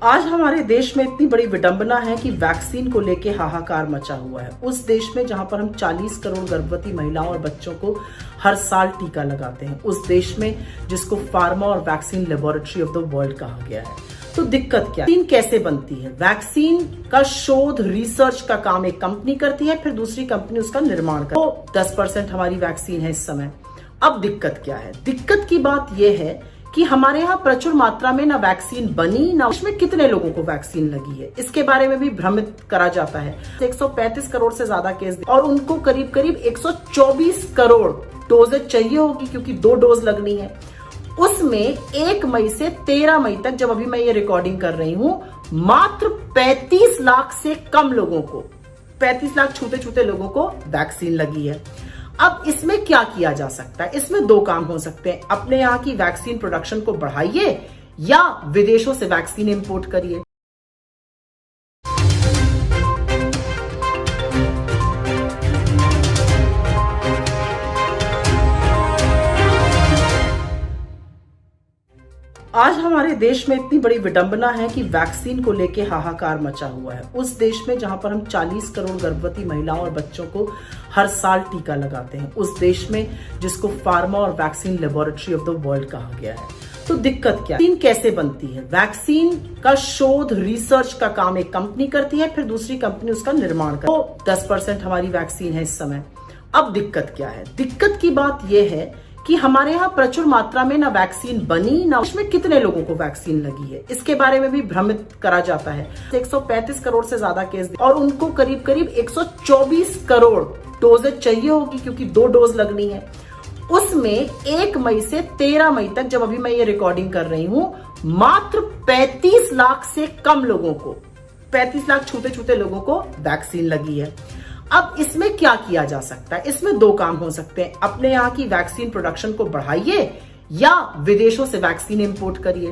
आज हमारे देश में इतनी बड़ी विडंबना है कि वैक्सीन को लेके हाहाकार मचा हुआ है। उस देश में जहां पर हम 40 करोड़ गर्भवती महिलाओं और बच्चों को हर साल टीका लगाते हैं, उस देश में जिसको फार्मा और vaccine laboratory of the world कहा गया है, तो दिक्कत क्या है? वैक्सीन कैसे बनती है? वैक्सीन का शोध रिसर्च का काम एक कंपनी करती है, फिर दूसरी कंपनी उसका निर्माण करती है। तो 10% हमारी वैक्सीन है इस समय। अब दिक्कत क्या है? दिक्कत की बात यह है कि हमारे यहाँ प्रचुर मात्रा में ना वैक्सीन बनी, ना उसमें कितने लोगों को वैक्सीन लगी है, इसके बारे में भी भ्रमित करा जाता है। 135 करोड़ से ज्यादा केस और उनको करीब करीब 124 करोड़ डोजेज चाहिए होगी, क्योंकि 2 डोज लगनी है। उसमें 1 मई से 13 मई तक, जब अभी मैं ये रिकॉर्डिंग कर रही हूं, मात्र 35 लाख से कम लोगों को, 35 लाख छूते छूते लोगों को वैक्सीन लगी है। अब इसमें क्या किया जा सकता है? इसमें 2 काम हो सकते हैं। अपने यहाँ की वैक्सीन प्रोडक्शन को बढ़ाइए या विदेशों से वैक्सीन इंपोर्ट करिए। आज हमारे देश में इतनी बड़ी विडंबना है कि वैक्सीन को लेके हाहाकार मचा हुआ है। उस देश में जहां पर हम 40 करोड़ गर्भवती महिलाओं और बच्चों को हर साल टीका लगाते हैं, उस देश में जिसको फार्मा और vaccine laboratory of the world कहा गया है, तो दिक्कत क्या है? वैक्सीन कैसे बनती है? वैक्सीन का शोध रिसर्च का काम एक कंपनी करती है, फिर दूसरी कंपनी उसका निर्माण करती है। तो 10% हमारी वैक्सीन है इस समय। अब दिक्कत क्या है? दिक्कत की बात यह है कि हमारे यहाँ प्रचुर मात्रा में ना वैक्सीन बनी, ना उसमें कितने लोगों को वैक्सीन लगी है, इसके बारे में भी भ्रमित करा जाता है। 135 करोड़ से ज्यादा केस और उनको करीब करीब 124 करोड़ डोजेज चाहिए होगी, क्योंकि 2 डोज लगनी है। उसमें 1 मई से 13 मई तक, जब अभी मैं ये रिकॉर्डिंग कर रही हूं, मात्र 35 लाख से कम लोगों को, 35 लाख छूते छूते लोगों को वैक्सीन लगी है। अब इसमें क्या किया जा सकता है? इसमें 2 काम हो सकते हैं। अपने यहाँ की वैक्सीन प्रोडक्शन को बढ़ाइए या विदेशों से वैक्सीन इंपोर्ट करिए।